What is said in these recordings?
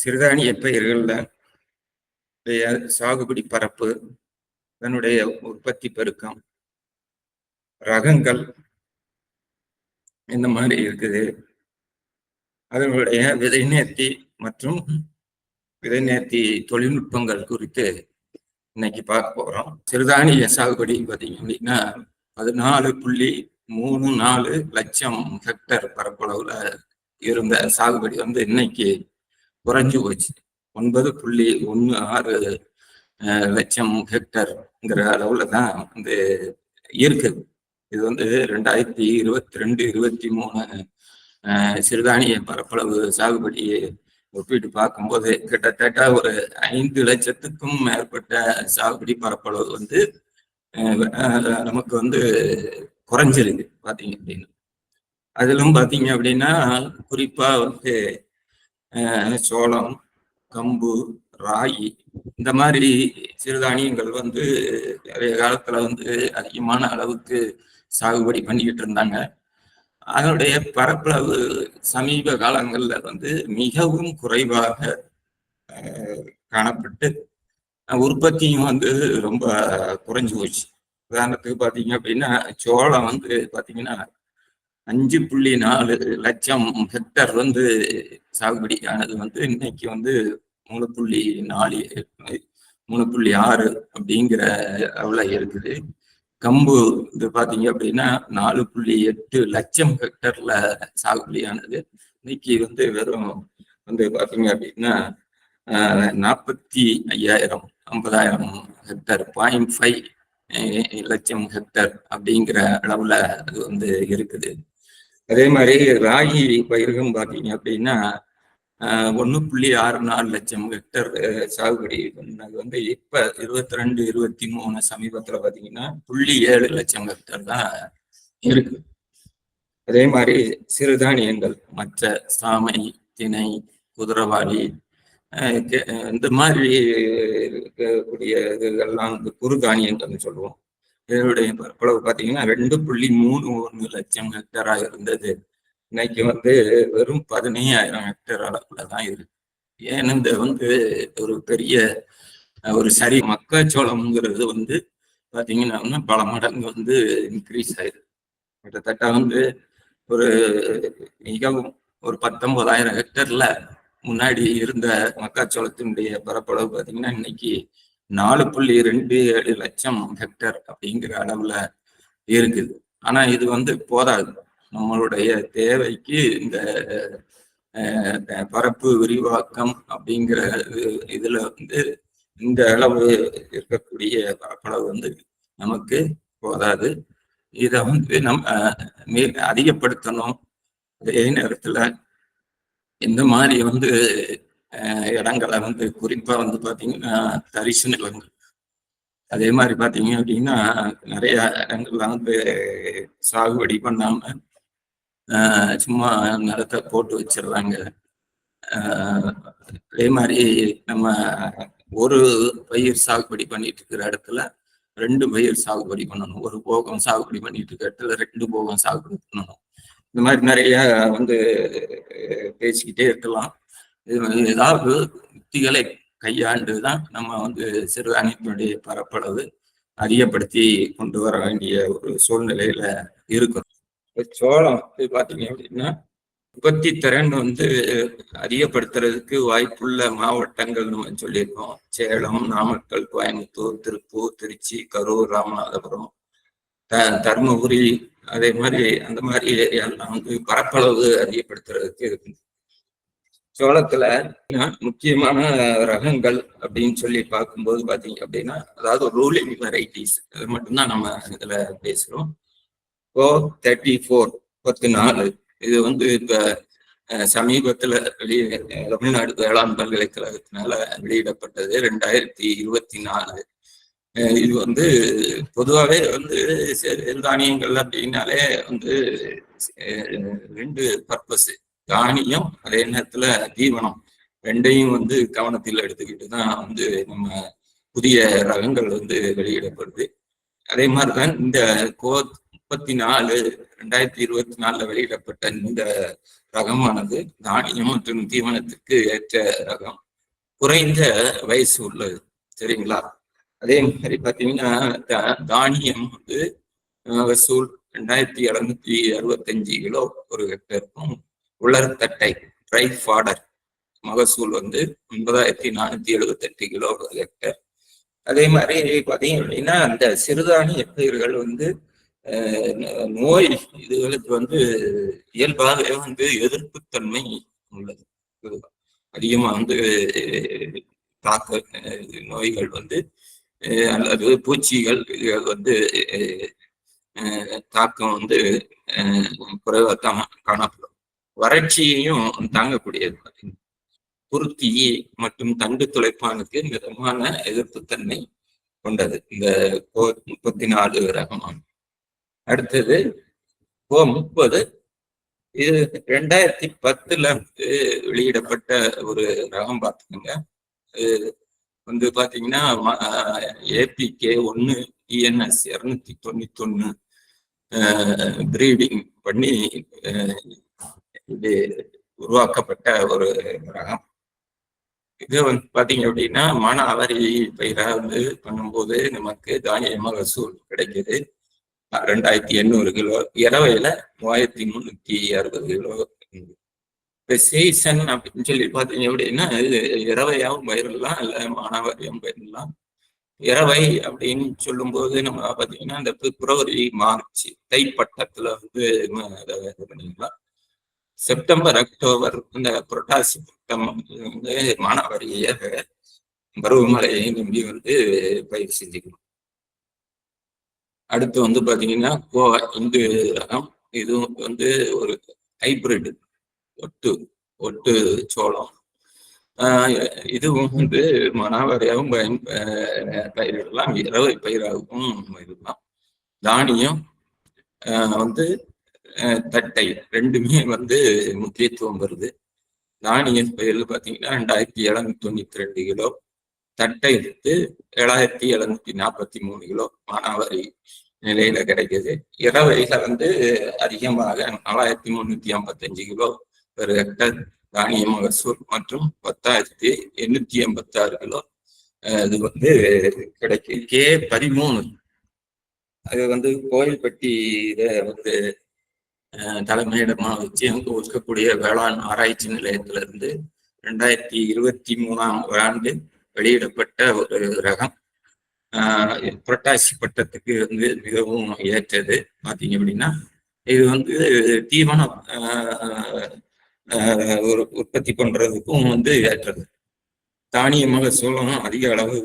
சிறுதானிய பயிர்கள்ல சாகுபடி பரப்பு, தன்னுடைய உற்பத்தி பெருக்கம், ரகங்கள் இந்த மாதிரி இருக்குது. அதனுடைய விதை நேர்த்தி மற்றும் விதை நேர்த்தி தொழில்நுட்பங்கள் குறித்து இன்னைக்கு பார்க்க போறோம். சிறுதானிய சாகுபடி பார்த்தீங்க அப்படின்னா 14.34 லட்சம் ஹெக்டர் பரப்பளவுல இருந்த சாகுபடி இன்னைக்கு குறைஞ்சு போச்சு. 9.16 லட்சம் ஹெக்டர்ங்கிற அளவுல தான் இருக்குது. இது 2022-23 சிறுதானிய பரப்பளவு சாகுபடியை ஒப்பிட்டு பார்க்கும்போது கிட்டத்தட்ட ஒரு 5 லட்சத்துக்கும் மேற்பட்ட சாகுபடி பரப்பளவு நமக்கு குறைஞ்சிருக்கு பார்த்தீங்க அப்படின்னா. அதிலும் பார்த்தீங்க அப்படின்னா குறிப்பா சோளம், கம்பு, ராகி இந்த மாதிரி சிறுதானியங்கள் நிறைய காலத்துல அதிகமான அளவுக்கு சாகுபடி பண்ணிக்கிட்டு இருந்தாங்க. அதனுடைய பரப்பளவு சமீப காலங்கள்ல மிகவும் குறைவாக காணப்பட்டு உற்பத்தியும் ரொம்ப குறைஞ்சு போச்சு. உதாரணத்துக்கு பார்த்தீங்க அப்படின்னா சோளம் பார்த்தீங்கன்னா 5.4 லட்சம் ஹெக்டர் சாகுபடி ஆனது இன்னைக்கு 3.4 3.6 அப்படிங்கிற அளவுல இருக்குது. கம்பு பார்த்தீங்க அப்படின்னா 4.8 லட்சம் ஹெக்டர்ல சாகுபடி ஆனது இன்னைக்கு வெறும் பார்த்தீங்க அப்படின்னா 45,000 50,000 ஹெக்டர் 0.5 லட்சம் ஹெக்டர் அப்படிங்கிற அளவுல அது இருக்குது. அதே மாதிரி ராகி பயிர்களும் பார்த்தீங்க அப்படின்னா 1.64 லட்சம் ஹெக்டர் சாகுபடி பண்ணது இப்ப 22-23 சமீபத்துல பார்த்தீங்கன்னா 0.7 லட்சம் ஹெக்டர் தான் இருக்கு. அதே மாதிரி சிறுதானியங்கள் மற்ற சாமை, திணை, குதிரைவாளி இந்த மாதிரி இருக்கக்கூடிய இதெல்லாம் குறுதானியங்கள்னு சொல்லுவோம். இதனுடைய பரப்பளவு பார்த்தீங்கன்னா 2.31 லட்சம் ஹெக்டரா இருந்தது. இன்னைக்கு வெறும் 15,000 ஹெக்டர் அளவுல தான் இருக்கு. ஏன்னு ஒரு பெரிய ஒரு சரி மக்காச்சோளம்ங்கிறது பார்த்தீங்கன்னா பல மடங்கு இன்க்ரீஸ் ஆயிருக்கு. கிட்டத்தட்ட ஒரு மிகவும் ஒரு 19,000 ஹெக்டர்ல முன்னாடி இருந்த மக்காச்சோளத்தினுடைய பரப்பளவு பார்த்தீங்கன்னா இன்னைக்கு 4.27 லட்சம் ஹெக்டர் அப்படிங்கிற அளவுல இருக்குது. ஆனா இது போதாது. நம்மளுடைய தேவைக்கு இந்த பரப்பு விரிவாக்கம் அப்படிங்கிற இதுல இந்த அளவு இருக்கக்கூடிய பரப்பளவு நமக்கு போதாது. இதை நம்ம அதிகப்படுத்தணும். அதே நேரத்துல இந்த மாதிரி இடங்களை குறிப்பா பார்த்தீங்கன்னா தரிசு நிலங்கள், அதே மாதிரி பார்த்தீங்க அப்படின்னா நிறைய இடங்கள்ல சாகுபடி பண்ணாம சும்மா நிலத்தை போட்டு வச்சிடுறாங்க. அதே மாதிரி நம்ம ஒரு பயிர் சாகுபடி பண்ணிட்டு இருக்கிற இடத்துல 2 பயிர் சாகுபடி பண்ணணும். ஒரு போகம் சாகுபடி பண்ணிட்டு இருக்கிற இடத்துல 2 போகம் சாகுபடி பண்ணணும். இந்த மாதிரி நிறைய பேசிக்கிட்டே இருக்கலாம். ஏதாவது யுக்திகளை கையாண்டு தான் நம்ம சிறுதானியத்தினுடைய பரப்பளவு அதிகப்படுத்தி கொண்டு வர வேண்டிய ஒரு சூழ்நிலையில இருக்கும். சோளம் பார்த்தீங்க அப்படின்னா உற்பத்தி திறன் அதிகப்படுத்துறதுக்கு வாய்ப்புள்ள மாவட்டங்கள் நம்ம சொல்லியிருக்கோம். சேலம், நாமக்கல், கோயம்புத்தூர், திருப்பூர், திருச்சி, கரூர், ராமநாதபுரம், தர்மபுரி, அதே மாதிரி அந்த மாதிரி ஏரியாலாம் பரப்பளவு அதிகப்படுத்துறதுக்கு இருக்கு. சோளத்துல முக்கியமான ரகங்கள் அப்படின்னு சொல்லி பார்க்கும்போது பார்த்தீங்க அப்படின்னா அதாவது ரூலிங் வெரைட்டிஸ் அது மட்டும்தான் நம்ம இதுல பேசுறோம். 34 இது இப்ப சமீபத்துல தமிழ்நாடு வேளாண் பல்கலைக்கழகத்தினால வெளியிடப்பட்டது 2024. இது பொதுவாகவே சிறுதானியங்கள் அப்படின்னாலே 2 பர்பஸ், தானியம் அதே நேரத்துல தீவனம், 2ஐயும் கவனத்தில் எடுத்துக்கிட்டு தான் நம்ம புதிய ரகங்கள் வெளியிடப்படுது. அதே மாதிரிதான் இந்த 2024 வெளியிடப்பட்ட இந்த ரகமானது தானியம் மற்றும் தீவனத்திற்கு ஏற்ற ரகம், குறைந்த வயசு உள்ளது. சரிங்களா? அதே மாதிரி பாத்தீங்கன்னா தானியம் வந்து மகசூல் 2765 கிலோ ஒரு ஹெக்டருக்கும், உலர்த்தட்டை ட்ரை ஃபாடர் மகசூல் வந்து 9478 கிலோ ஒரு ஹெக்டர். அதே மாதிரி பாத்தீங்க அப்படின்னா அந்த சிறுதானிய பயிர்கள் வந்து நோய் இதுகளுக்கு வந்து இயல்பாகவே வந்து எதிர்ப்புத்தன்மை உள்ளது. அதிகமா வந்து தாக்க நோய்கள் வந்து அல்லது பூச்சிகள் இதுகள் வந்து தாக்கம் வந்து குறைவாக தான் காணப்படும். வறட்சியையும் தாங்கக்கூடியது. குருத்தி மற்றும் தண்டு துளைப்பானுக்கு மிதமான எதிர்ப்புத்தன்மை கொண்டது இந்த கோ 34 ரகமானது. அடுத்தது கோ 30. இது 2010 வெளியிடப்பட்ட ஒரு ரகம் பார்த்துக்கோங்க. வந்து பாத்தீங்கன்னா APK 1 ENS 291 பிரீடிங் பண்ணி இது உருவாக்கப்பட்ட ஒரு ரகம். இது வந்து பாத்தீங்க அப்படின்னா மானாவாரி பயிரா வந்து பண்ணும்போது நமக்கு தானிய மகசூல் கிடைக்குது 2800 கிலோ, இரவையில 3360 கிலோ. இப்போ சீசன் அப்படின்னு சொல்லி பார்த்தீங்க அப்படின்னா இரவையாகவும் பயிரிடலாம், இல்லை மானாவாரியாகவும் பயிரிடலாம். இரவை அப்படின்னு சொல்லும்போது நம்ம பார்த்தீங்கன்னா இந்த பிப்ரவரி மார்ச் தைப்பட்டத்துல வந்து இது பண்ணிக்கலாம். செப்டம்பர் அக்டோபர் இந்த புரட்டாசி பட்டம் வந்து மானாவாரியாக பருவமழையை நம்பி வந்து பயிர் செஞ்சுக்கணும். அடுத்து வந்து பாத்தீங்கன்னா கோவா இந்து ரகம். இதுவும் வந்து ஒரு ஹைபிரிட் ஒட்டு சோளம். இதுவும் வந்து மானாவாரியாகவும் பயிரிடலாம், இரவை பயிராகவும் பயிரிடலாம். தானியம் வந்து தட்டை ரெண்டுமே வந்து முக்கியத்துவம் வருது. தானிய பயிர் பார்த்தீங்கன்னா 2792 கிலோ, தட்டை வந்து 7743 கிலோ மானாவாரி நிலையில கிடைக்குது. இரவையில வந்து அதிகமாக 4355 கிலோ ஒரு ஹெக்டர் தானிய மகசூல் மற்றும் 10,886 கிலோ இது வந்து கிடைக்கும். கே 13 அது வந்து கோயில்பட்டி இதை வந்து தலைமையிடமா வச்சு அங்கு இருக்கக்கூடிய வேளாண் ஆராய்ச்சி நிலையத்திலிருந்து 2023 வெளியிடப்பட்ட ஒரு ரகம். புரட்டாசி பட்டத்துக்கு வந்து மிகவும் ஏற்றது. பார்த்தீங்க அப்படின்னா இது வந்து தீவனம் ஒரு உற்பத்தி பண்றதுக்கும் வந்து ஏற்றது. தானிய மகசூலும் அதிக அளவு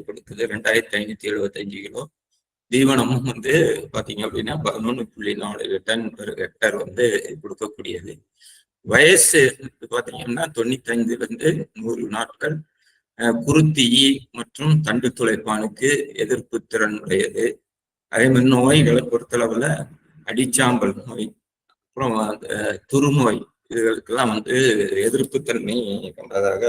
கொடுக்குது 2575 கிலோ. தீவனமும் வந்து பார்த்தீங்க அப்படின்னா 11.4 டன் பெர் ஹெக்டர் வந்து கொடுக்கக்கூடியது. வயசு பார்த்தீங்கன்னா 95 100 நாட்கள். குருத்தி மற்றும் தண்டு துளைப்பானுக்கு எதிர்ப்பு திறன் உடையது. அதே மாதிரி நோய்களை பொறுத்தளவுல அடிச்சாம்பல் நோய், அப்புறம் துருநோய் இதுகளுக்கெல்லாம் வந்து எதிர்ப்பு தன்மை கொண்டதாக.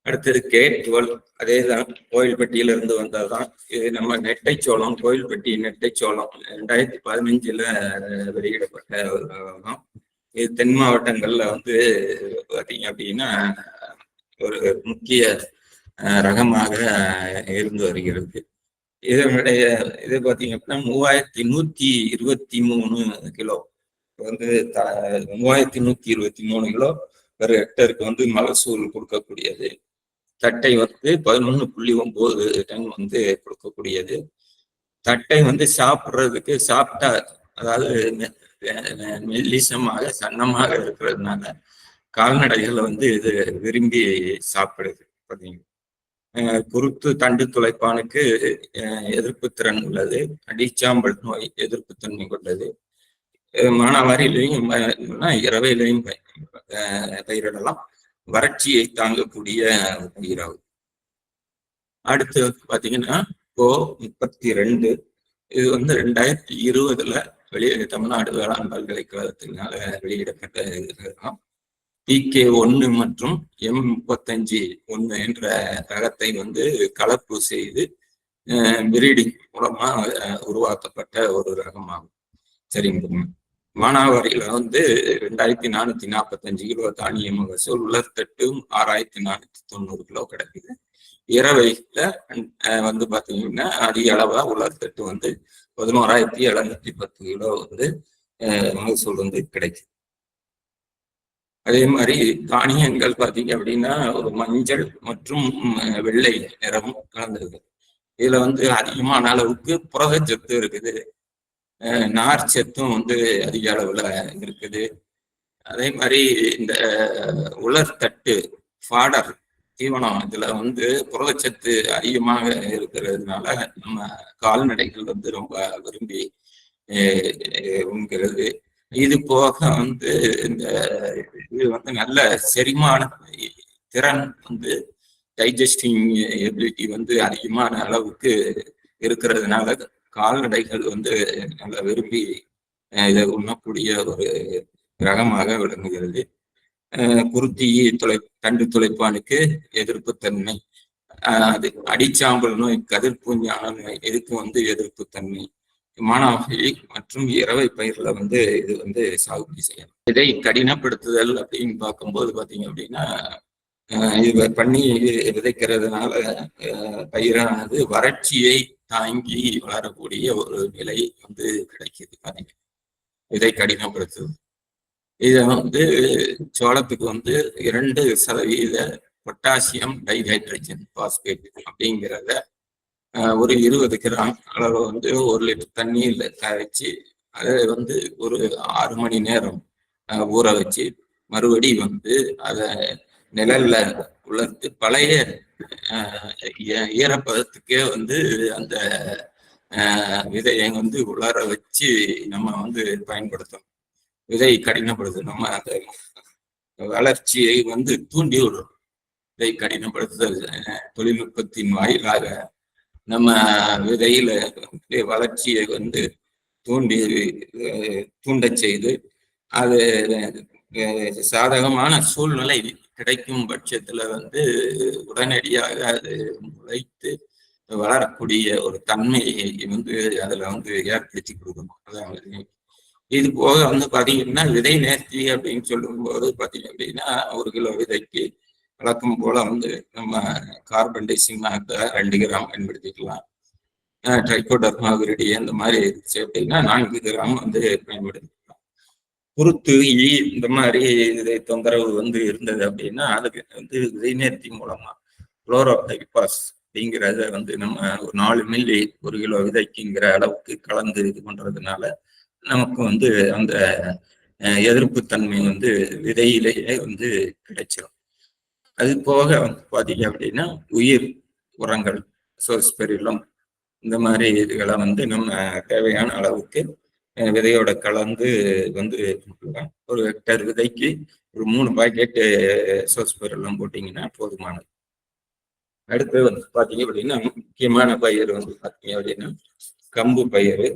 அடுத்தது K12, அதேதான் கோயில்பட்டியிலிருந்து வந்ததுதான். இது நம்ம நெட்டைச்சோளம், கோயில்பட்டி நெட்டைச்சோளம் 2015 வெளியிடப்பட்ட ஒரு ரகம். இது தென் மாவட்டங்கள்ல வந்து பார்த்தீங்க அப்படின்னா ஒரு முக்கிய ரகமாக இருந்து வருகிறது. இதனுடைய இது பார்த்தீங்க அப்படின்னா 3123 கிலோ வந்து 3123 கிலோ ஒரு ஹெக்டருக்கு வந்து மகசூல் கொடுக்கக்கூடியது. தட்டை வந்து 11.9 டன் வந்து கொடுக்கக்கூடியது. தட்டை வந்து சாப்பிட்றதுக்கு சாப்பிட்டா, அதாவது மெல்லிசமாக சன்னமாக இருக்கிறதுனால கால்நடைகளை வந்து இது விரும்பி சாப்பிடுது. பார்த்தீங்க குருத்து தண்டு துளைப்பானுக்கு எதிர்ப்பு திறன் உள்ளது. அடிச்சாம்பல் நோய் எதிர்ப்பு தன்மை கொண்டது. மானாவாரியிலையும் இரவையிலையும் பயிரிடலாம். வறட்சியை தாங்கக்கூடிய பயிராகும். அடுத்து பார்த்தீங்கன்னா கோ 32. இது வந்து 2020 தமிழ்நாடு வேளாண் பல்கலைக்கழகத்தினால வெளியிடப்பட்ட இதுதான். PK 1 மற்றும் M35 1 என்ற ரகத்தை வந்து கலப்பு செய்து பிரீடிங் மூலமா உருவாக்கப்பட்ட ஒரு ரகமாகும். சரிங்க. மானாவாரியில வந்து 2445 கிலோ தானிய மகசூல், உலர்த்தட்டு 6490 கிலோ கிடைக்குது. இரவைல வந்து பாத்தீங்கன்னா அதிக அளவா உலர்த்தட்டு வந்து 11,710 கிலோ வந்து மகசூல் வந்து கிடைக்குது. அதே மாதிரி தானியங்கள் பார்த்தீங்க அப்படின்னா ஒரு மஞ்சள் மற்றும் வெள்ளை நிறம் கலந்துருக்கு. இதுல வந்து அதிகமான அளவுக்கு புரதச்சத்து இருக்குது, நார் சத்தும் வந்து அதிக அளவுல இருக்குது. அதே மாதிரி இந்த உலர்த்தட்டு ஃபாடர் தீவனம் இதுல வந்து புரதச்சத்து அதிகமாக இருக்கிறதுனால நம்ம கால்நடைகள் வந்து ரொம்ப விரும்பி உண்கிறது. இது போக வந்து இந்த இது வந்து நல்ல செரிமான திறன் வந்து டைஜஸ்டிங் எபிலிட்டி வந்து அதிகமான அளவுக்கு இருக்கிறதுனால கால்நடைகள் வந்து நல்ல விரும்பி இதை உண்ணக்கூடிய ஒரு ரகமாக விளங்குகிறது. குருத்தி தண்டு துளைப்பானுக்கு எதிர்ப்புத்தன்மை, அது அடிச்சாம்பல் நோய், கதிர்பூஞ்சான நோய், இதுக்கு வந்து எதிர்ப்புத்தன்மை. மானாவாரி மற்றும் இரவை பயிர்ல வந்து இது வந்து சாகுபடி செய்யலாம். இதை கடினப்படுத்துதல் அப்படின்னு பார்க்கும்போது பார்த்தீங்க அப்படின்னா இது பண்ணி விதைக்கிறதுனால பயிரானது வறட்சியை தாங்கி வளரக்கூடிய ஒரு நிலை வந்து கிடைக்குது. இதை கடினப்படுத்துது. இதை வந்து சோளத்துக்கு வந்து 2% பொட்டாசியம் டைஹைட்ரஜன் பாஸ்பேட் அப்படிங்கிறத ஒரு 20 கிராம் அளவு வந்து 1 லிட்டர் தண்ணியில் கரைச்சி அதை வந்து ஒரு 6 மணி நேரம் ஊற வச்சு மறுபடி வந்து அதை நிழல்ல உலர்த்து பழைய ஈரப்பதத்துக்கே வந்து அந்த விதையை வந்து உலர வச்சு நம்ம வந்து பயன்படுத்தணும். விதை கடினப்படுத்து நம்ம அந்த வளர்ச்சியை வந்து தூண்டி விடுறோம். விதை கடினப்படுத்துதல் தொழில்நுட்பத்தின் வாயிலாக நம்ம விதையில வளர்ச்சியை வந்து தூண்ட செய்து அது சாதகமான சூழ்நிலை கிடைக்கும் பட்சத்துல வந்து உடனடியாக அது முளைத்து வளரக்கூடிய ஒரு தன்மையை வந்து அதுல வந்து ஏற்படுத்தி கொடுக்கணும். அதாவது இது போக வந்து பாத்தீங்கன்னா விதை நேர்த்தி அப்படின்னு சொல்லும்போது பாத்தீங்க அப்படின்னா 1 கிலோ விதைக்கு வழக்கம் போல வந்து நம்ம கார்பன் டைசிமாக்க 2 கிராம் பயன்படுத்திக்கலாம். ட்ரைகோடர்மா விரிடி அந்த மாதிரி இருந்துச்சு அப்படின்னா 4 கிராம் வந்து பயன்படுத்திக்கலாம். குருத்து இந்த மாதிரி இதை தொந்தரவு வந்து இருந்தது அப்படின்னா அதுக்கு வந்து விதை நேர்த்தி மூலமா குளோரோடைபாஸ் அப்படிங்கிறத வந்து நம்ம ஒரு 4 மில்லி 1 கிலோ விதைக்குங்கிற அளவுக்கு கலந்து இது பண்றதுனால நமக்கு வந்து அந்த எதிர்ப்பு தன்மை வந்து விதையிலேயே வந்து கிடைச்சிடும். அது போக வந்து பார்த்தீங்க அப்படின்னா உயிர் உரங்கள் சோஸ்பெரிலம் இந்த மாதிரி இதுகளை வந்து நம்ம தேவையான அளவுக்கு விதையோட கலந்து வந்து ஒரு ஹெக்டர் விதைக்கு ஒரு 3 பாக்கெட்டு சோஸ்பெரிலம் போட்டிங்கன்னா போதுமானது. அடுத்து வந்து பார்த்தீங்க அப்படின்னா முக்கியமான பயிர் வந்து பார்த்தீங்க அப்படின்னா கம்பு பயிர்.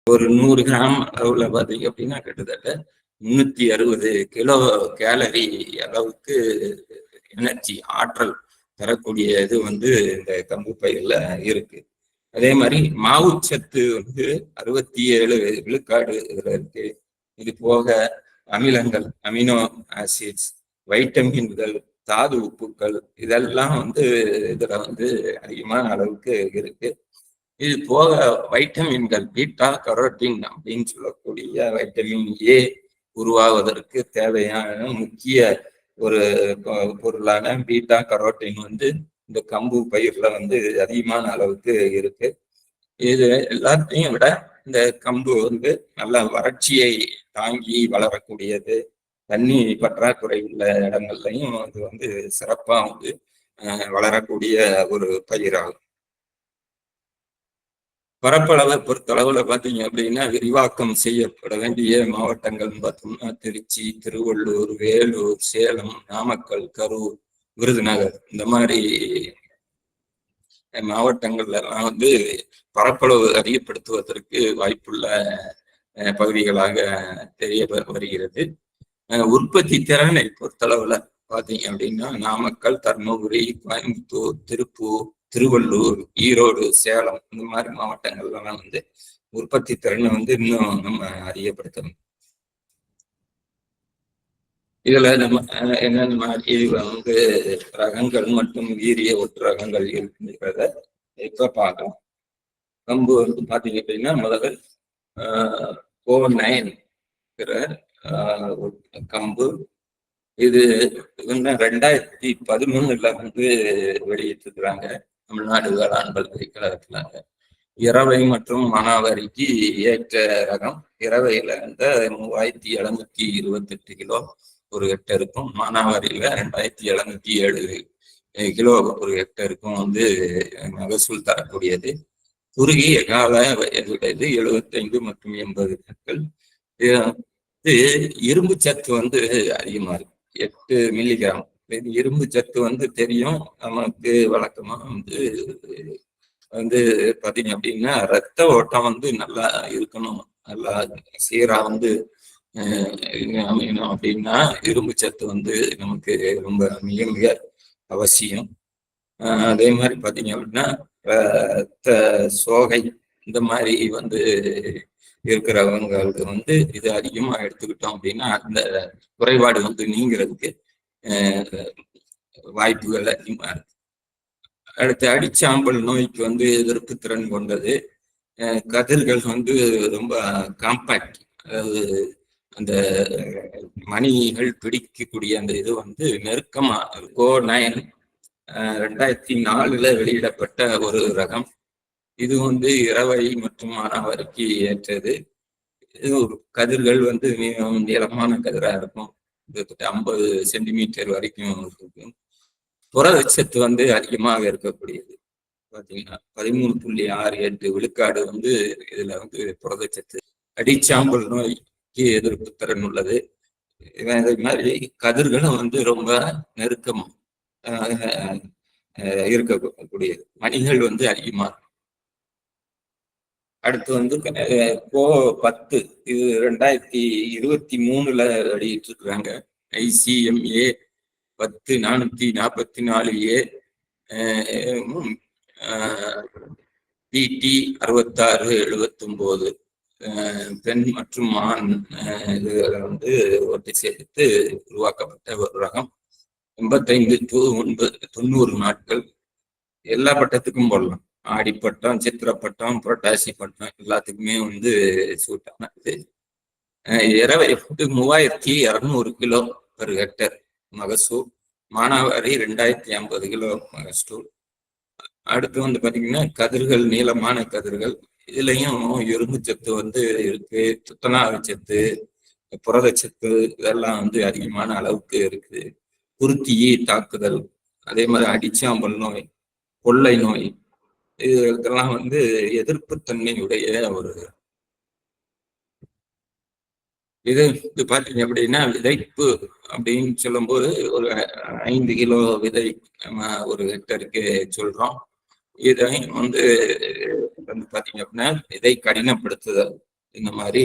ஒரு 100 கிராம் அளவுல பார்த்தீங்க அப்படின்னா கிட்டத்தட்ட 360 கிலோ கேலரி அளவுக்கு எனர்ஜி ஆற்றல் தரக்கூடிய இது வந்து இந்த கம்பு பயிர்ல இருக்கு. அதே மாதிரி மாவுச்சத்து வந்து 67 விழுக்காடு இதுல இருக்கு. இது போக அமிலங்கள், அமினோ ஆசிட்ஸ், வைட்டமின்கள், தாது உப்புக்கள் இதெல்லாம் வந்து இதுல வந்து அதிகமான அளவுக்கு இருக்கு. இது போக வைட்டமின்கள், பீட்டா கரோட்டின் அப்படின்னு சொல்லக்கூடிய வைட்டமின் ஏ உருவாவதற்கு தேவையான முக்கிய ஒரு பொருளான பீட்டா கரோட்டின் வந்து இந்த கம்பு பயிர்ல வந்து அதிகமான அளவுக்கு இருக்கு. இது எல்லாத்தையும் விட இந்த கம்பு வந்து நல்ல வறட்சியை தாங்கி வளரக்கூடியது. தண்ணி பற்றாக்குறை உள்ள இடங்கள்லையும் அது வந்து சிறப்பா வந்து வளரக்கூடிய ஒரு பயிராகும். பரப்பளவை பொறுத்தளவுல பார்த்தீங்க அப்படின்னா விரிவாக்கம் செய்யப்பட வேண்டிய மாவட்டங்கள் பார்த்தோம்னா திருச்சி, திருவள்ளூர், வேலூர், சேலம், நாமக்கல், கரூர், விருதுநகர் இந்த மாதிரி மாவட்டங்கள்ல எல்லாம் வந்து பரப்பளவு அதிகப்படுத்துவதற்கு வாய்ப்புள்ள பகுதிகளாக தெரிய வருகிறது. உற்பத்தி திறனை பொறுத்தளவுல பார்த்தீங்க அப்படின்னா நாமக்கல், தர்மபுரி, கோயம்புத்தூர், திருப்பூர், திருவள்ளூர், ஈரோடு, சேலம் இந்த மாதிரி மாவட்டங்கள்லாம் வந்து உற்பத்தி திறனை வந்து இன்னும் நம்ம அதிகப்படுத்தணும். இதுல நம்ம என்னென்ன மாதிரி வந்து ரகங்கள் மற்றும் வீரிய ஒட்டு ரகங்கள் இருக்குங்கிறத இப்ப பார்க்கலாம். கம்பு வந்து பாத்தீங்க அப்படின்னா முதல்ல O9 கம்பு இது வந்து 2013 வந்து வெளியிட்டிருக்கிறாங்க தமிழ்நாடு வேளாண் பல்கலைக்கழகத்துல. இரவை மற்றும் மானாவாரிக்கு ஏற்ற ரகம். இரவையில வந்து 3728 கிலோ ஒரு ஹெக்டருக்கும், மானாவாரியில 2707 கிலோ ஒரு ஹெக்டருக்கும் வந்து மகசூல் தரக்கூடியது. குறுகிய கால வயதுடையது 75 மற்றும் 80 நாட்கள். இரும்பு சத்து வந்து அதிகமா இருக்கு, 8 மில்லிகிராம். இரும்பு சத்து வந்து தெரியும் நமக்கு வழக்கமா வந்து வந்து பாத்தீங்க அப்படின்னா ரத்த ஓட்டம் வந்து நல்லா இருக்கணும், நல்லா சீரா வந்து அமையணும் அப்படின்னா இரும்பு சத்து வந்து நமக்கு ரொம்ப மிக மிக அவசியம். அதே மாதிரி பாத்தீங்க அப்படின்னா ரத்த சோகை இந்த மாதிரி வந்து இருக்கிறவங்களுக்கு வந்து இது அதிகமா எடுத்துக்கிட்டோம் அப்படின்னா அந்த குறைபாடு வந்து நீங்கிறதுக்கு வாய்ப்புகள் அதிகமா இருக்கு. அடுத்து அடிச்சாம்பல் நோய்க்கு வந்து எதிர்ப்பு திறன் கொண்டது. கதிர்கள் வந்து ரொம்ப காம்பாக்ட், அதாவது அந்த மணிகள் பிடிக்கக்கூடிய அந்த இது வந்து நெருக்கமா O9 2004 வெளியிடப்பட்ட ஒரு ரகம். இது வந்து இரவை மற்றும் மானாவாரிக்கு ஏற்றது. இது கதிர்கள் வந்து நீளமான கதிரா இருக்கும், 50 சென்டிமீட்டர் வரைக்கும் இருக்கும். புரதச்சத்து வந்து அதிகமாக இருக்கக்கூடியது. பார்த்தீங்கன்னா 13.68 விழுக்காடு வந்து இதுல வந்து புரதச்சத்து. அடிச்சாம்பல் நோய்க்கு எதிர்ப்பு திறன் உள்ளது. இதே மாதிரி கதிர்களும் வந்து ரொம்ப நெருக்கம் இருக்கக்கூடியது, மணிகள் வந்து அதிகமா. அடுத்து வந்து CO10 இது 2023 வெளியிட்டிருக்கிறாங்க. ICMA 10444A PT 6679 பெண் மற்றும் ஆண் இதுகளை வந்து ஒட்டி சேர்த்து உருவாக்கப்பட்ட ஒரு ரகம். 85 to 90 நாட்கள் எல்லா பட்டத்துக்கும் போடலாம். ஆடிப்பட்டம், சித்திரப்பட்டம், புரட்டாசி பட்டம் எல்லாத்துக்குமே வந்து சூட் ஆனது. இரவை 3200 கிலோ பெர் ஹெக்டர் மகசூல். மானாவாரி 2050 கிலோ மகசூல். அடுத்து வந்து பாத்தீங்கன்னா கதிர்கள், நீளமான கதிர்கள், இதுலயும் இரும்பு சத்து வந்து இருக்கு, துத்தநாக சத்து, புரதச்சத்து இதெல்லாம் வந்து அதிகமான அளவுக்கு இருக்குது. குருத்தி தாக்குதல், அதே மாதிரி அடிச்சாம்பல் நோய், கொள்ளை நோய், இதெல்லாம் வந்து எதிர்ப்பு தன்மையுடைய ஒரு இது பாத்தீங்க அப்படின்னா விதைப்பு அப்படின்னு சொல்லும்போது ஒரு 5 கிலோ விதை நம்ம ஒரு ஹெக்டருக்கு சொல்றோம். இதை வந்து பாத்தீங்க அப்படின்னா விதை கடினப்படுத்துதல், இந்த மாதிரி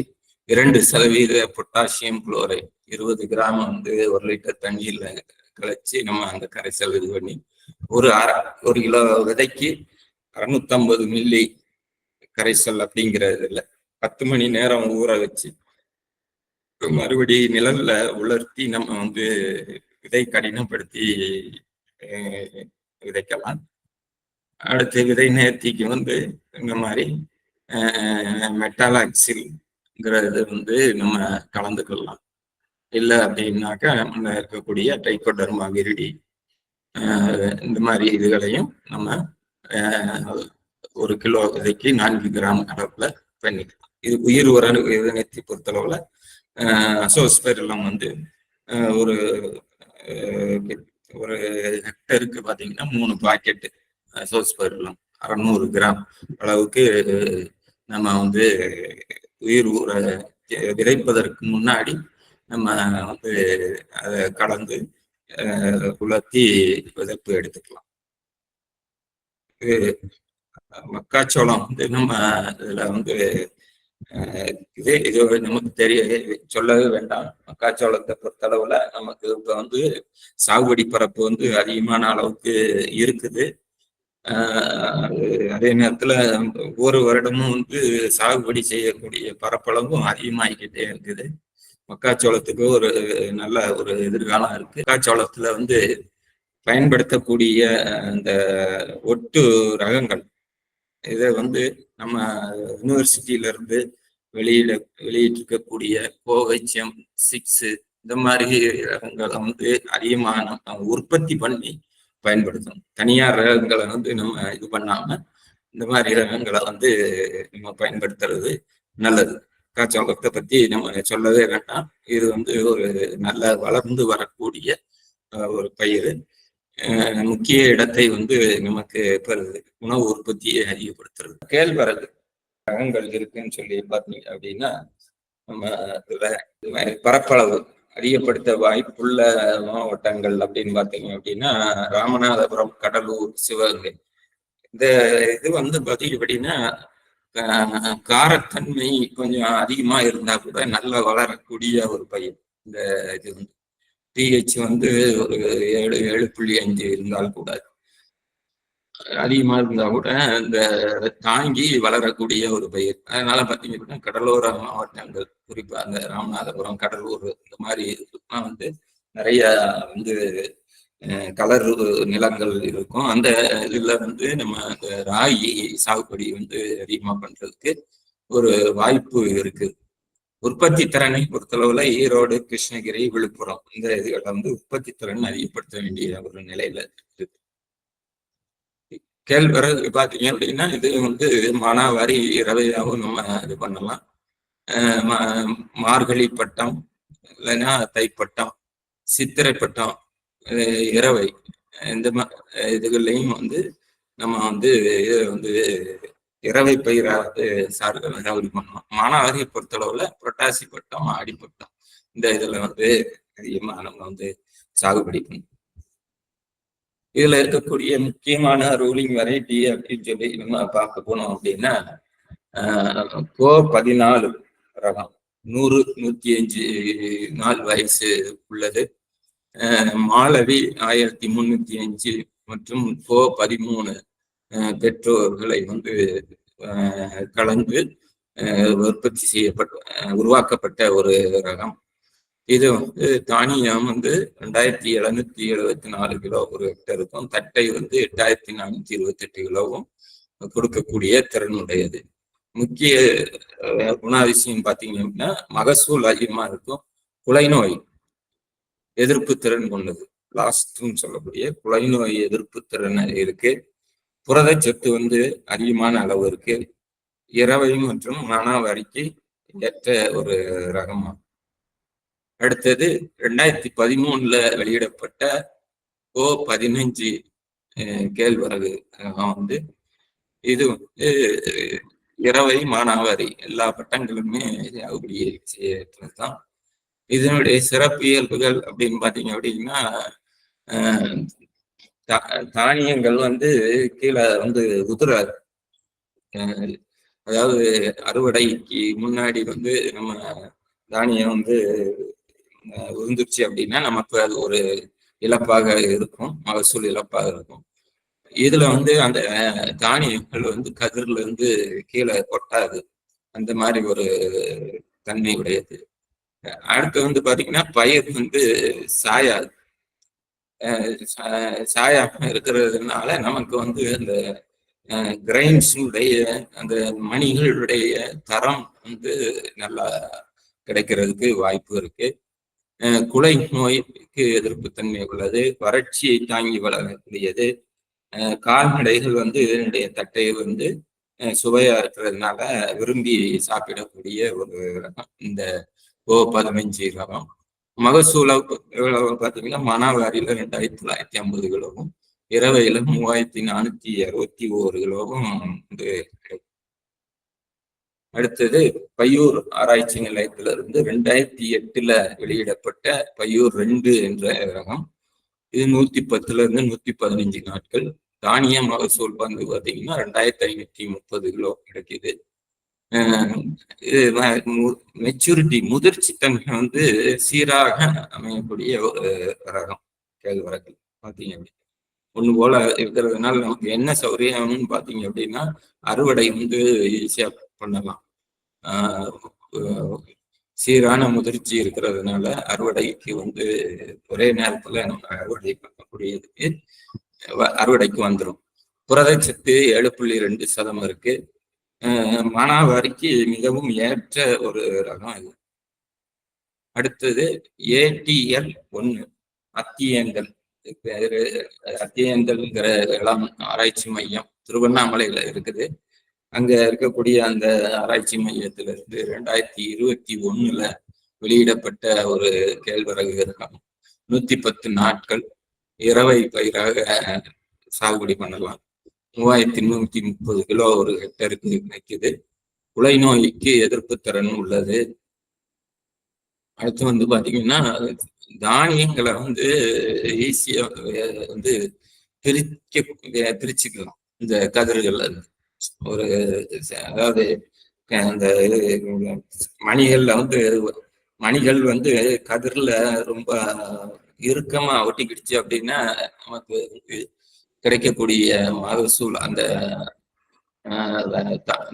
2% பொட்டாசியம் குளோரைட் 20 கிராம் வந்து 1 லிட்டர் தண்ணியில் கலைச்சி நம்ம அந்த கரைசல் இது பண்ணி ஒரு கிலோ விதைக்கு 650 மில்லி கரைசல் அப்படிங்கிறதுல 10 மணி நேரம் ஊற வச்சு மறுபடி நிழல்ல உலர்த்தி நம்ம வந்து விதை கடினப்படுத்தி விதைக்கலாம். அடுத்து விதை நேர்த்திக்கு வந்து இந்த மாதிரி மெட்டாலாக்சில்ங்கிறது வந்து நம்ம கலந்துக்கலாம். இல்லை அப்படின்னாக்கா நம்ம இருக்கக்கூடிய ட்ரைகோடர்மா விரிடி இந்த மாதிரி இதுகளையும் நம்ம 1 கிலோ விதைக்கு 4 கிராம் அளவுல பண்ணிக்கலாம். இது உயிர் உர விதத்தை பொறுத்தளவுல அசோஸ்பெரிலம் வந்து ஒரு ஹெக்டருக்கு பார்த்தீங்கன்னா 3 பாக்கெட்டு அசோஸ்பெரிலம் 600 கிராம் அளவுக்கு நம்ம வந்து உயிர் உர விதைப்பதற்கு முன்னாடி நம்ம வந்து அதை கலந்து உலர்த்தி விதைப்பு எடுத்துக்கலாம். மக்காச்சோளம் வந்து நம்ம இதுல வந்து இது நமக்கு சொல்லவே வேண்டாம். மக்காச்சோளத்தை பொறுத்தளவுல நமக்கு இப்ப வந்து சாகுபடி பரப்பு வந்து அதிகமான அளவுக்கு இருக்குது. அதே நேரத்துல ஒவ்வொரு வருடமும் வந்து சாகுபடி செய்யக்கூடிய பரப்பளவும் அதிகமாகிக்கிட்டே இருக்குது. மக்காச்சோளத்துக்கு ஒரு நல்ல ஒரு எதிர்காலம் இருக்கு. மக்காச்சோளத்துல வந்து பயன்படுத்தக்கூடிய அந்த ஒட்டு ரகங்கள் இதை வந்து நம்ம யூனிவர்சிட்டியில இருந்து வெளியிட்டிருக்கக்கூடிய கோஹெச்எம் 6 இந்த மாதிரி ரகங்களை வந்து அதிகமான உற்பத்தி பண்ணி பயன்படுத்தணும். தனியார் ரகங்களை வந்து நம்ம இது பண்ணாம இந்த மாதிரி ரகங்களை வந்து நம்ம பயன்படுத்துறது நல்லது. மக்காச்சோளத்தை பத்தி நம்ம சொல்லவே வேண்டாம். இது வந்து ஒரு நல்ல வளர்ந்து வரக்கூடிய ஒரு பயிர். முக்கிய இடத்தை வந்து நமக்கு பெறுது. உணவு உற்பத்தியை அதிகப்படுத்துறது. கேழ்வரகு ரகங்கள் இருக்குன்னு சொல்லி பார்த்தீங்க அப்படின்னா நம்ம பரப்பளவு அதிகப்படுத்த வாய்ப்புள்ள மாவட்டங்கள் அப்படின்னு பார்த்தீங்க அப்படின்னா ராமநாதபுரம், கடலூர், சிவகங்கை. இந்த இது வந்து பார்த்தீங்க அப்படின்னா காரத்தன்மை கொஞ்சம் அதிகமா இருந்தா கூட நல்லா வளரக்கூடிய ஒரு பயிர். இந்த இது வந்து pH வந்து ஒரு 7.5 இருந்தால் கூட அதிகமா இருந்தா கூட இந்த தாங்கி வளரக்கூடிய ஒரு பயிர். அதனால பார்த்தீங்கன்னா கடலோர மாவட்டங்கள், குறிப்பா அந்த ராமநாதபுரம், கடலூர் இந்த மாதிரி வந்து நிறைய வந்து கலர் நிலங்கள் இருக்கும். அந்த இதுல வந்து நம்ம ராகி சாகுபடி வந்து அதிகமா பண்றதுக்கு ஒரு வாய்ப்பு இருக்கு. உற்பத்தி திறனை பொறுத்தளவுல ஈரோடு, கிருஷ்ணகிரி, விழுப்புரம் இந்த இதுகளை வந்து உற்பத்தி திறன் அதிகப்படுத்த வேண்டிய ஒரு நிலையில இருக்கு. கேழ்வரகு பார்த்தீங்க அப்படின்னா இது வந்து மானாவாரி இரவையாகவும் நம்ம இது பண்ணலாம். மார்கழி பட்டம் இல்லைன்னா தைப்பட்டம், சித்திரை பட்டம், இரவை இந்த இதுகள்லையும் வந்து நம்ம வந்து இரவை பயிராக சாகுபடி பண்ணலாம். மானாவாரியை பொறுத்தளவுல புரட்டாசி பட்டம், ஆடிப்பட்டம் இந்த இதுல வந்து அதிகமா நம்ம வந்து சாகுபடி பண்ணணும். இதுல இருக்கக்கூடிய முக்கியமான ரூலிங் வெரைட்டி அப்படின்னு சொல்லி நம்ம பார்க்க போனோம் அப்படின்னா கோ 14 ரகம் 100-105 நாள் வயசு உள்ளது. மாலவி 1305 மற்றும் கோ 13 பெற்றோர்களை வந்து கலந்து உற்பத்தி உருவாக்கப்பட்ட ஒரு ரகம். இது வந்து தானியம் வந்து 2774 கிலோ ஒரு ஹெக்டருக்கும், தட்டை வந்து 8428 கிலோவும் கொடுக்கக்கூடிய திறனுடையது. முக்கிய குணாதிசயம் பார்த்தீங்க அப்படின்னா மகசூல் அதிகமா இருக்கும். குலைநோய் எதிர்ப்பு திறன் கொண்டது. லாஸ்ட்னு சொல்லக்கூடிய குலைநோய் எதிர்ப்பு திறன் இருக்கு. புரதச்சத்து வந்து அதிகமான அளவு இருக்கு. இரவை மற்றும் மானாவாரிக்கு ஏற்ற ஒரு ரகமா. அடுத்தது 2013 வெளியிடப்பட்ட கோ 15 கேழ்வரகு ரகம் வந்து இது வந்து இரவை, மானாவாரி எல்லா பட்டங்களுமே சாகுபடி செய்யறதுதான். இதனுடைய சிறப்பியல்புகள் அப்படின்னு பார்த்தீங்க அப்படின்னா தானியங்கள் வந்து கீழே வந்து உதிராது. அதாவது அறுவடைக்கு முன்னாடி வந்து நம்ம தானியம் வந்து விழுந்துருச்சு அப்படின்னா நமக்கு அது ஒரு இழப்பாக இருக்கும், மகசூல் இழப்பாக இருக்கும். இதுல வந்து அந்த தானியங்கள் வந்து கதிர்ல இருந்து கீழே கொட்டாது, அந்த மாதிரி ஒரு தன்மை உடையது. அடுத்து வந்து பாத்தீங்கன்னா பயிர் வந்து சாயாது. சாயாம இருக்கிறதுனால நமக்கு வந்து அந்த கிரைன்ஸுடைய அந்த மணிகளுடைய தரம் வந்து நல்லா கிடைக்கிறதுக்கு வாய்ப்பு இருக்கு. குலை நோய்க்கு எதிர்ப்பு தன்மை உள்ளது, வறட்சியை தாங்கி வளரக்கூடியது. கால்நடைகள் வந்து என்னுடைய தட்டையை வந்து சுவையா இருக்கிறதுனால விரும்பி சாப்பிடக்கூடிய ஒரு ரகம் இந்த O15 ரகம். மகசூல பார்த்தீங்கன்னா மணவாரியில 2950 கிலோவும், இரவையில 3461 கிலோவும் வந்து கிடைக்கும். அடுத்தது பையூர் ஆராய்ச்சி நிலையத்திலிருந்து 2008 வெளியிடப்பட்ட பையூர் 2 என்ற ரகம். இது 110 இருந்து 115 நாட்கள். தானிய மகசூல் வந்து பார்த்தீங்கன்னா 2530 கிலோ கிடைக்குது. மெச்சூரிட்டி முதிர்ச்சி தன்மை வந்து சீராக அமையக்கூடிய ஒரு ரகம் கேழ்வரகு பார்த்தீங்க அப்படின்னா. ஒன்று போல இருக்கிறதுனால நமக்கு என்ன சௌகரியம்னு பார்த்தீங்க அப்படின்னா அறுவடை வந்து ஈஸியாக பண்ணலாம். சீரான முதிர்ச்சி இருக்கிறதுனால அறுவடைக்கு வந்து ஒரே நேரத்துல நம்ம அறுவடை பண்ணக்கூடியதுக்கு அறுவடைக்கு வந்துடும். புரதச்சத்து 7.2% இருக்கு. மானாவாரிக்கு மிகவும் ஏற்ற ஒரு ரகம் இது. அடுத்தது ATL 1 அத்தியேந்தல். அத்தியேந்தல்ங்கிற இளம் ஆராய்ச்சி மையம் திருவண்ணாமலையில இருக்குது. அங்க இருக்கக்கூடிய அந்த ஆராய்ச்சி மையத்திலிருந்து 2021 வெளியிடப்பட்ட ஒரு கேழ்வரகு ரகம். 110 நாட்கள் இரவை பயிராக சாகுபடி பண்ணலாம். 3130 கிலோ ஒரு ஹெக்டருக்கு கிடைக்குது. குலை நோய்க்கு எதிர்ப்பு திறன் உள்ளது. அடுத்து வந்து பாத்தீங்கன்னா தானியங்களை வந்து ஈஸியா வந்து பிரிச்சுக்கலாம். இந்த கதிர்கள் ஒரு அதாவது அந்த மணிகள்ல வந்து மணிகள் வந்து கதிர்ல ரொம்ப இறுக்கமா ஒட்டிக்கிடுச்சு அப்படின்னா நமக்கு கிடைக்கக்கூடிய மகசூல் அந்த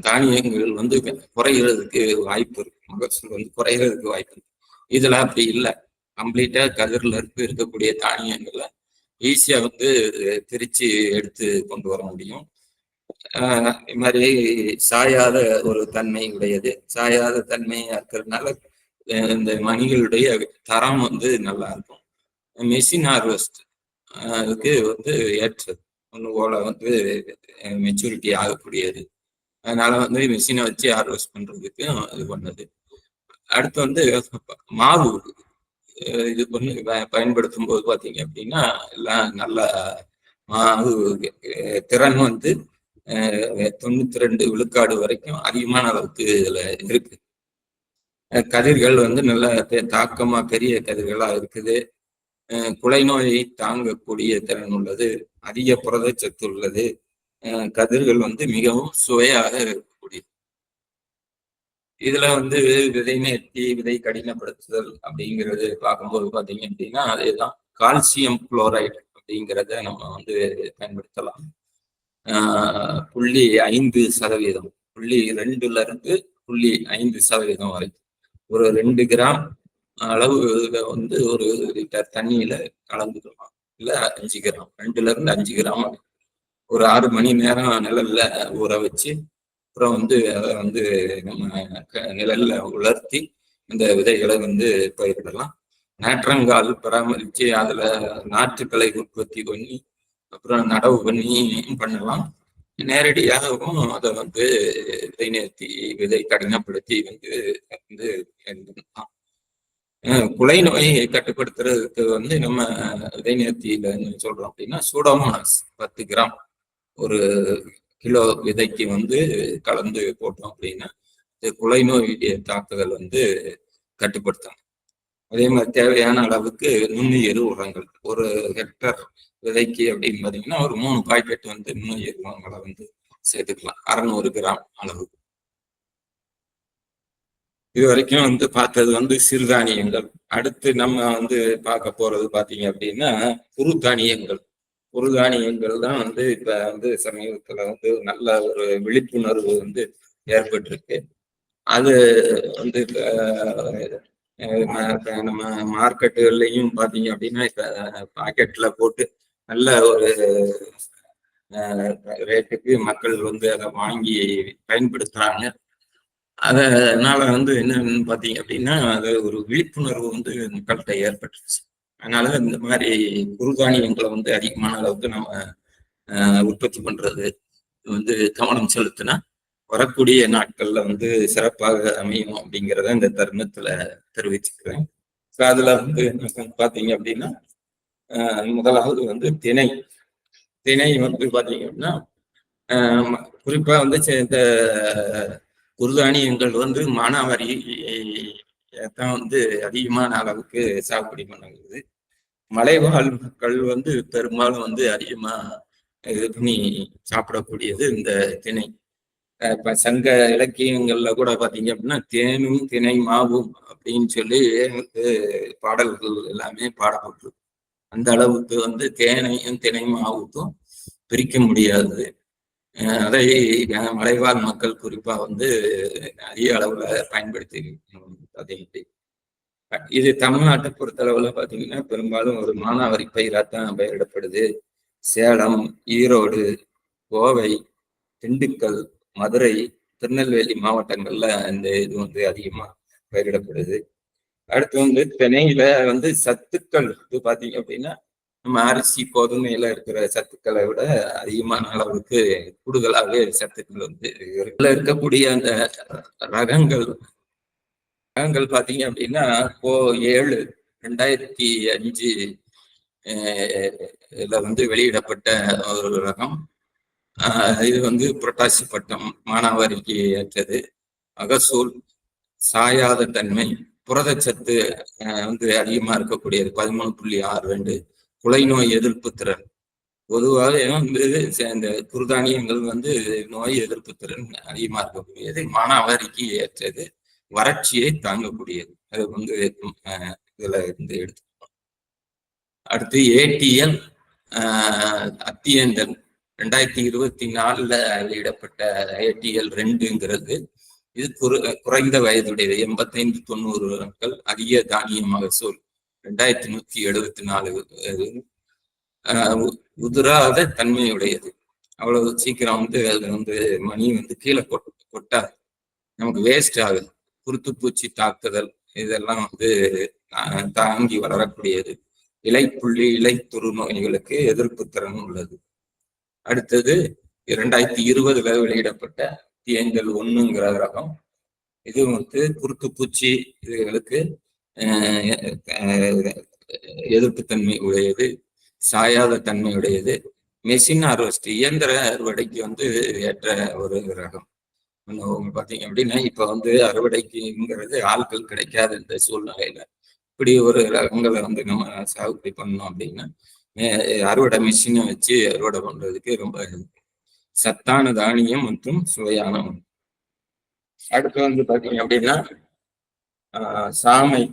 தானியங்கள் வந்து குறைகிறதுக்கு வாய்ப்பு இருக்கு, மகசூல் வந்து குறைகிறதுக்கு வாய்ப்பு இருக்கு. இதுல அப்படி இல்லை, கம்ப்ளீட்டா கதிர்ல இருக்கக்கூடிய தானியங்களை ஈஸியா வந்து பிரிச்சு எடுத்து கொண்டு வர முடியும். இது மாதிரி சாயாத ஒரு தன்மை உடையது. சாயாத தன்மையா இருக்கிறதுனால இந்த மணிகளுடைய தரம் வந்து நல்லா இருக்கும். மெஷின் ஹார்வெஸ்ட் அதுக்கு வந்து ஏற்றது, ஒன்று போல வந்து மெச்சூரிட்டி ஆகக்கூடியது. அதனால வந்து மிஷினை வச்சு ஹார்வெஸ்ட் பண்றதுக்கு இது பண்ணது. அடுத்து வந்து மாவு இது பண்ணி பயன்படுத்தும் போது பார்த்தீங்க அப்படின்னா எல்லாம் நல்ல மாவு திறன் வந்து 92 விழுக்காடு வரைக்கும் அதிகமான அளவுக்கு இதுல இருக்கு. கதிர்கள் வந்து நல்ல தாக்கமா பெரிய கதிர்களா இருக்குது. குலை நோயை தாங்கக்கூடிய திறன் உள்ளது, அதிக புரதச்சத்து உள்ளது. கதிர்கள் வந்து மிகவும் சுவையாக இருக்கக்கூடியது. இதுல வந்து விதை நேர்த்தி, விதை கடினப்படுத்துதல் அப்படிங்கிறது பார்க்கும்போது பாத்தீங்க அப்படின்னா அதேதான். கால்சியம் குளோரைடு அப்படிங்கிறத நம்ம வந்து பயன்படுத்தலாம். 0.5%, 0.2 இருந்து 0.5% வரைக்கும். ஒரு 2 கிராம் அளவு வந்து ஒரு லிட்டர் தண்ணியில கலந்துக்கலாம். இல்ல 5 கிராம், 2 இருந்து 5 கிராம் ஒரு 6 மணி நேரம் நிழல்ல ஊற வச்சு அப்புறம் வந்து அதை வந்து நம்ம நிழல்ல உலர்த்தி இந்த விதைகளை வந்து பயிரிடலாம். நாற்றங்கால் பராமரித்து அதுல நாற்றுக்களை உற்பத்தி பண்ணி அப்புறம் நடவு பண்ணி பண்ணலாம். நேரடியாகவும் அதை வந்து விதை நேர்த்தி, விதை கடினப்படுத்தி வந்து பயன்படுத்தலாம். குலை நோயை கட்டுப்படுத்துறதுக்கு வந்து நம்ம விதை நேர்த்தியில சொல்றோம் அப்படின்னா சூடோமோனாஸ் 10 கிராம் ஒரு கிலோ விதைக்கு வந்து கலந்து போட்டோம் அப்படின்னா குலை நோயுடைய தாக்குதல் வந்து கட்டுப்படுத்தணும். அதே மாதிரி தேவையான அளவுக்கு நுண்ணுயிர் உரங்கள் ஒரு ஹெக்டர் விதைக்கு அப்படின்னு பார்த்தீங்கன்னா ஒரு 3 பாக்கெட் வந்து நுண்ணுயிர் உரங்களை வந்து சேர்த்துக்கலாம். 600 கிராம் அளவு. இது வரைக்கும் பார்த்தது சிறுதானியங்கள். அடுத்து நம்ம பார்க்க போறது பாத்தீங்க அப்படின்னா குறுதானியங்கள். குறுதானியங்கள் தான் இப்ப சமீபத்துல நல்ல ஒரு விழிப்புணர்வு ஏற்பட்டிருக்கு. அது நம்ம மார்க்கெட்டுகள்லையும் பாத்தீங்க அப்படின்னா இப்ப பாக்கெட்ல போட்டு நல்ல ஒரு ரேட்டுக்கு மக்கள் அதை வாங்கி பயன்படுத்துறாங்க. அதனால என்னன்னு பாத்தீங்க அப்படின்னா அது ஒரு விழிப்புணர்வு மக்கள்கிட்ட ஏற்பட்டுருச்சு. அதனால இந்த மாதிரி குறுதானியங்களை அதிகமான அளவுக்கு நம்ம உற்பத்தி பண்றது கவனம் செலுத்தினா வரக்கூடிய நாட்கள்ல சிறப்பாக அமையும் அப்படிங்கிறத இந்த தருணத்துல தெரிவிச்சுக்கிறேன். அதுல பாத்தீங்க அப்படின்னா முதலாவது திணை. திணை பாத்தீங்க அப்படின்னா குறிப்பா இந்த குறுதானியங்கள் மானாவாரி தான் அதிகமான அளவுக்கு சாகுபடி பண்ணுறது. மலைவாழ் மக்கள் பெரும்பாலும் அதிகமா இது பண்ணி சாப்பிடக்கூடியது இந்த திணை. இப்ப சங்க இலக்கியங்கள்ல கூட பாத்தீங்க அப்படின்னா தேனும் திணை மாவும் அப்படின்னு சொல்லி பாடல்கள் எல்லாமே பாடப்பட்டிருக்கு. அந்த அளவுக்கு தேனையும் திணை மாவுக்கும் பிரிக்க முடியாது. அதை மலைவாழ் மக்கள் குறிப்பா அதிக அளவுல பயன்படுத்தி அதே இது தமிழ்நாட்டை பொறுத்தளவுல பாத்தீங்கன்னா பெரும்பாலும் ஒரு மானாவாரி பயிராத்தான் பயிரிடப்படுது. சேலம், ஈரோடு, கோவை, திண்டுக்கல், மதுரை, திருநெல்வேலி மாவட்டங்கள்ல இந்த இது அதிகமா பயிரிடப்படுது. அடுத்து திணையில சத்துக்கள் பாத்தீங்க அப்படின்னா நம்ம அரிசி கோதுமையில இருக்கிற சத்துக்களை விட அதிகமான அளவுக்கு கூடுதலாகவே சத்துக்கள் இதுல இருக்கக்கூடிய அந்த ரகங்கள் பாத்தீங்க அப்படின்னா 7/2005 இதுல வெளியிடப்பட்ட ஒரு ரகம். இது புரட்டாசி பட்டம் மானாவாரிக்கு ஏற்றது. அகசூல், சாயாத தன்மை, புரதச்சத்து அதிகமா இருக்கக்கூடியது 13.62. குலை நோய் எதிர்ப்பு திறன். பொதுவாக இந்த குறுதானியங்கள் நோய் எதிர்ப்பு திறன் அதிகமா இருக்கக்கூடியது. மானாவாரிக்கு ஏற்றது. வறட்சியை தாங்கக்கூடியது. அது இதுல எடுத்துக்கணும். அடுத்து ஏடிஎல் அத்தியந்தன் 2024 வெளியிடப்பட்ட ATL 2ங்கிறது இது குறைந்த வயதுடையது. 85-90 நாட்கள். அதிக தானிய மகசூல் 2174. உதிராத தன்மையுடையது. அவ்வளவு சீக்கிரம் அதுல மணி கீழே கொட்டாது, நமக்கு வேஸ்ட் ஆகுது. குருத்துப்பூச்சி தாக்குதல் இதெல்லாம் தாங்கி வளரக்கூடியது. இலைப்புள்ளி, இலைத்துரு நோய்களுக்கு எதிர்ப்பு திறன் உள்ளது. அடுத்தது 2020 வெளியிடப்பட்ட தியங்கள் 1ங்கிற ரகம். இது குருத்துப்பூச்சி இதுகளுக்கு எதிர்ப்பு தன்மை உடையது, சாயாத தன்மை உடையது. மெஷின் ஹார்வெஸ்ட் இயந்திர அறுவடைக்கு ஏற்ற ஒரு ரகம். பாத்தீங்க அப்படின்னா இப்ப அறுவடைக்குங்கிறது ஆட்கள் கிடைக்காத இந்த சூழ்நிலையில இப்படி ஒரு ரகங்களை நம்ம சாகுபடி பண்ணோம் அப்படின்னா அறுவடை மிஷினை வச்சு அறுவடை பண்றதுக்கு ரொம்ப சத்தான தானியம் மற்றும் சுவையான. அடுத்து பாத்தீங்க அப்படின்னா சாமை.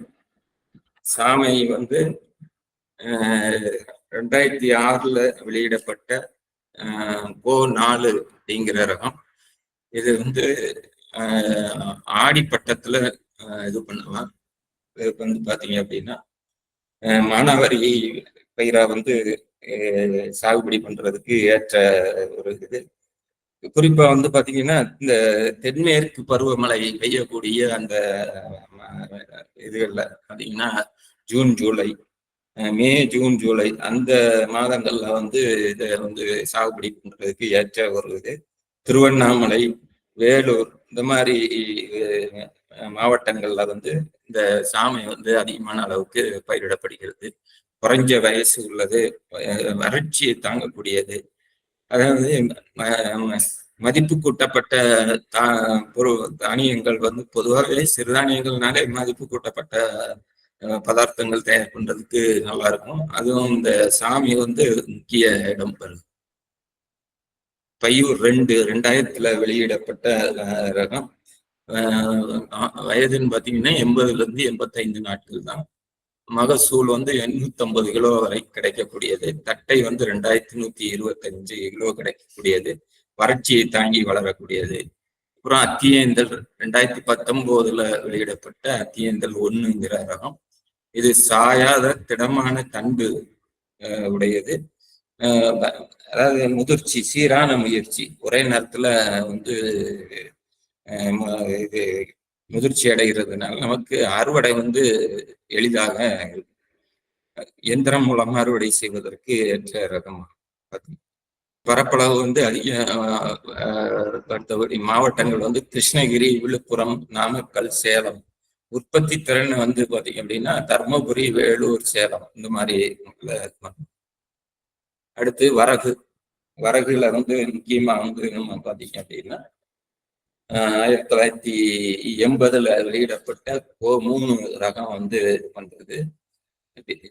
சாமை 2006 வெளியிடப்பட்ட கோ4 அப்படிங்கிற ரகம். இது ஆடிப்பட்டத்துல இது பண்ணலாம். இதுக்கு பாத்தீங்க அப்படின்னா மானாவாரி பயிரா சாகுபடி பண்றதுக்கு ஏற்ற ஒரு இது. குறிப்பா பாத்தீங்கன்னா இந்த தென்மேற்கு பருவமழை பெய்யக்கூடிய அந்த இதுகள்ல பாத்தீங்கன்னா ஜூன், ஜூலை, மே, ஜூன், ஜூலை அந்த மாதங்கள்ல இதை சாகுபடி பண்றதுக்கு ஏற்ற ஒரு இது. திருவண்ணாமலை, வேலூர் இந்த மாதிரி மாவட்டங்கள்ல இந்த சாமை அதிகமான அளவுக்கு பயிரிடப்படுகிறது. குறைஞ்ச வயசு உள்ளது, வறட்சியை தாங்கக்கூடியது. அதாவது மதிப்பு கூட்டப்பட்ட தானியங்கள் பொதுவாகவே சிறுதானியங்கள்னாலே மதிப்பு கூட்டப்பட்ட பதார்த்தங்கள் தயார் பண்றதுக்கு நல்லா இருக்கும். அதுவும் இந்த சாமி முக்கிய இடம் பெறுது. பையூர் 2 2000 வெளியிடப்பட்ட ரகம். வயதுன்னு பாத்தீங்கன்னா 80 to 85 நாட்கள் தான். மகசூல் வந்து 850 கிலோ வரை கிடைக்கக்கூடியது. தட்டை வந்து 2125 கிலோ கிடைக்கக்கூடியது. வறட்சியை தாங்கி வளரக்கூடியது. அப்புறம் அத்தியேந்தல் 2019 வெளியிடப்பட்ட அத்தியேந்தல் 1ங்கிற ரகம். இது சாயாத திடமான தண்டு உடையது. அதாவது முதிர்ச்சி, சீரான முயற்சி, ஒரே நேரத்துல வந்து இது முதிர்ச்சி அடைகிறதுனால நமக்கு அறுவடை வந்து எளிதாக எந்திரம் மூலம் அறுவடை செய்வதற்கு ஏற்ற ரகம். பரப்பளவு வந்து அதிக மாவட்டங்கள் வந்து கிருஷ்ணகிரி, விழுப்புரம், நாமக்கல், சேலம். உற்பத்தி திறன் வந்து பாத்தீங்க அப்படின்னா தர்மபுரி, வேலூர், சேலம் இந்த மாதிரி. அடுத்து வரகுல வந்து முக்கியமா வந்து நம்ம பாத்தீங்க அப்படின்னா 1980 வெளியிடப்பட்ட 3 ரகம் வந்து வந்தது.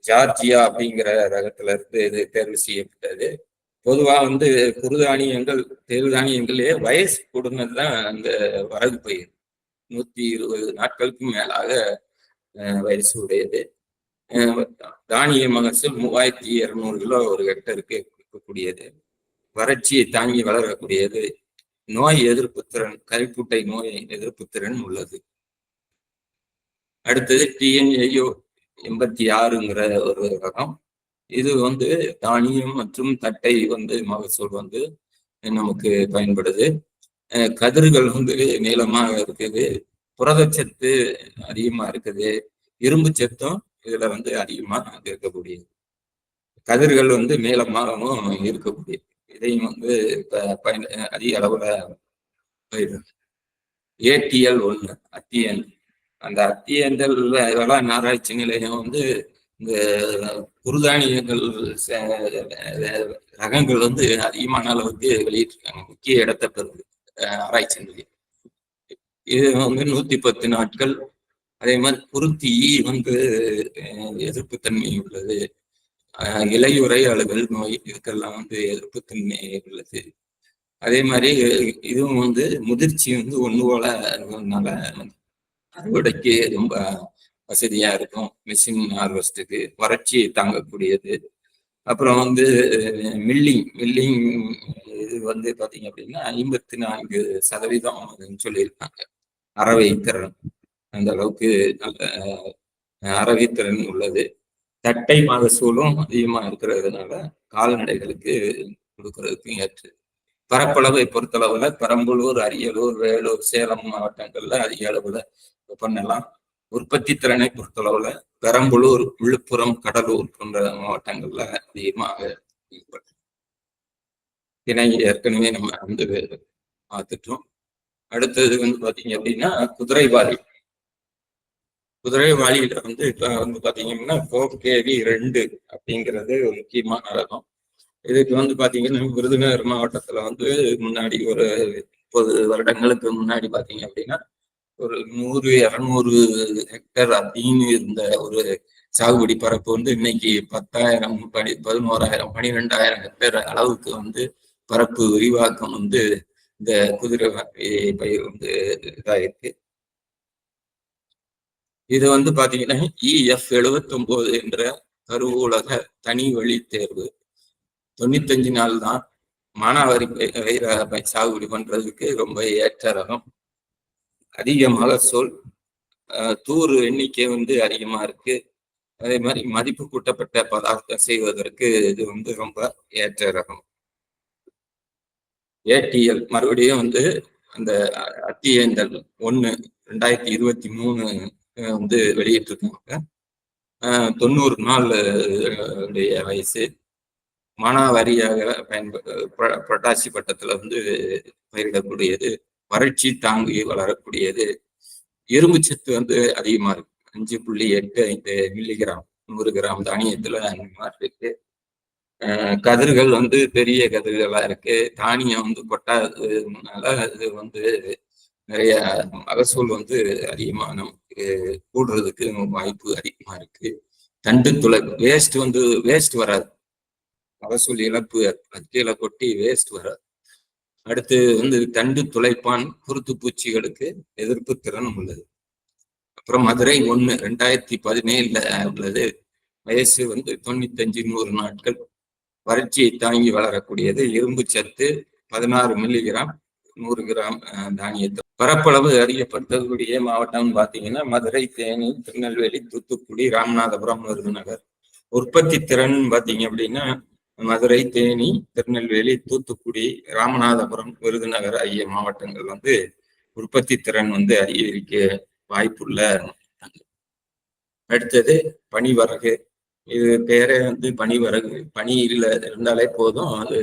ஜார்ஜியா அப்படிங்கிற ரகத்துல இருந்து இது தேர்வு செய்யப்பட்டது. பொதுவா வந்து குறுதானியங்கள், தேர்தானியங்களே வயசு கூடுனதுதான் அந்த வரகு பயிர். 120 நாட்களுக்கும் மேலாக வயசு உடையது. தானிய மகசூல் 3200 கிலோ ஒரு ஹெக்டருக்கு கொடுக்கக்கூடியது. வறட்சியை தாங்கி வளரக்கூடியது. நோய் எதிர்ப்பு திறன், கரிப்புட்டை நோய் எதிர்ப்பு திறன் உள்ளது. அடுத்தது TNAO 86ங்கிற ஒரு ரகம். இது வந்து தானியம் மற்றும் தட்டை வந்து மகசூல் வந்து நமக்கு பயன்படுது. கதிர்கள் வந்து நீளமாக இருக்குது. புரதச்சத்து அதிகமா இருக்குது. இரும்பு சத்தும் இதுல வந்து அதிகமா இருக்கக்கூடியது. கதிர்கள் வந்து நீளமாகவும் இருக்கக்கூடியது. இதையும் வந்து அதிக அளவுல ATL 1 அத்தியன். அந்த அத்தியந்தல் வேளாண் ஆராய்ச்சி நிலையம் வந்து இந்த குறுதானியங்கள் ரகங்கள் வந்து அதிகமான அளவுக்கு வெளியிட்டிருக்காங்க. முக்கிய இடத்தை பெறுது ஆராய்ச்சி நிலையம். இது வந்து 110 நாட்கள். அதே மாதிரி குருத்தி வந்து எதிர்ப்புத்தன்மை உள்ளது. இலையுறை அழுகல் நோய் இதுக்கெல்லாம் வந்து எதிர்ப்புத்தன்மை உள்ளது. அதே மாதிரி இதுவும் வந்து முதிர்ச்சி வந்து ஒன்று போல இருக்கிறதுனால அறுவடைக்கு ரொம்ப வசதியா இருக்கும். மிஷின் ஹார்வெஸ்டுக்கு வறட்சியை தாங்கக்கூடியது. அப்புறம் வந்து மில்லிங் இது வந்து பாத்தீங்க அப்படின்னா 54% சொல்லியிருக்காங்க. அறவை திறன் அந்த அளவுக்கு நல்ல அறவை திறன் உள்ளது. தட்டை மகசூலும் அதிகமா இருக்கிறதுனால கால்நடைகளுக்கு கொடுக்கறதுக்கும் ஏற்று. பரப்பளவை பொறுத்தளவுல பெரம்பலூர், அரியலூர், வேலூர், சேலம் மாவட்டங்கள்ல அதிக அளவுல பண்ணலாம். உற்பத்தி திறனை பொறுத்தளவுல பெரம்பலூர், விழுப்புரம், கடலூர் போன்ற மாவட்டங்கள்ல அதிகமாக திணை ஏற்கனவே நம்ம வந்து பார்த்துட்டோம். அடுத்தது வந்து பாத்தீங்க அப்படின்னா குதிரைவாளியில வந்து இப்ப வந்து பாத்தீங்கன்னா KV 2 அப்படிங்கிறது ஒரு முக்கியமான ரகம். இதுக்கு வந்து பாத்தீங்கன்னா விருதுநகர் மாவட்டத்துல வந்து முன்னாடி ஒரு 30 வருடங்களுக்கு முன்னாடி பாத்தீங்க அப்படின்னா ஒரு 100-200 ஹெக்டர் அப்படின்னு இருந்த ஒரு சாகுபடி பரப்பு வந்து இன்னைக்கு 10,000, 11,000, 12,000 ஹெக்டர் அளவுக்கு வந்து பரப்பு விரிவாக்கம் வந்து இந்த குதிரை பயிர் வந்து இதாயிருக்கு. இது வந்து பாத்தீங்கன்னா EF 79 என்ற கருவூலக தனி வழி தேர்வு 95 நாள் தான் மானாவாரி சாகுபடி பண்றதுக்கு ரொம்ப ஏற்ற ரகம். அதிக மகசூல், தூர் எண்ணிக்கை வந்து அதிகமா இருக்கு. அதே மாதிரி மதிப்பு கூட்டப்பட்ட பதார்த்தம் செய்வதற்கு இது வந்து ரொம்ப ஏற்ற ரகம். ATL மறுபடியும் வந்து அந்த அத்தியேந்தல் 1 2023 வந்து வெளியிட்டிருக்காங்க. 90 நாள் வயசு. மானாவாரியாக புரட்டாசி பட்டத்துல வந்து பயிரிடக்கூடியது. வறட்சி தாங்கி வளரக்கூடியது. இரும்பு சத்து வந்து அதிகமா இருக்கு. 5.85 மில்லிகிராம் 100 கிராம் தானியத்துல அந்த மாதிரி இருக்கு. கதிர்கள் வந்து பெரிய கதிர்களா இருக்கு. தானியம் வந்து கொட்டாததுனால இது வந்து நிறைய மகசூல் வந்து அதிகமா நமக்கு கூடுறதுக்கு வாய்ப்பு அதிகமா இருக்கு. தண்டு துளை வேஸ்ட் வராது. மகசூல் இழப்பு கீழே கொட்டி வேஸ்ட் வராது. அடுத்து வந்து தண்டு துளைப்பான் குருத்து பூச்சிகளுக்கு எதிர்ப்பு திறன் உள்ளது. அப்புறம் மதுரை 1 2017 உள்ளது. வயசு வந்து 95-100 நாட்கள். வறட்சியை தாங்கி வளரக்கூடியது. இரும்பு சத்து 16 மில்லிகிராம் 100 கிராம் தானியத்தை. பரப்பளவு அறியப்பட்டக்கூடிய மாவட்டம் பார்த்தீங்கன்னா மதுரை, தேனி, திருநெல்வேலி, தூத்துக்குடி, ராமநாதபுரம், விருதுநகர். உற்பத்தி திறன் பார்த்தீங்க அப்படின்னா மதுரை, தேனி, திருநெல்வேலி, தூத்துக்குடி, ராமநாதபுரம், விருதுநகர் ஆகிய மாவட்டங்கள் வந்து உற்பத்தி திறன் வந்து அதிகரிக்க வாய்ப்புள்ள. அடுத்தது பனிவரகு. இது பேரே வந்து பனிவரகு. பனியில் இருந்தாலே போதும், அது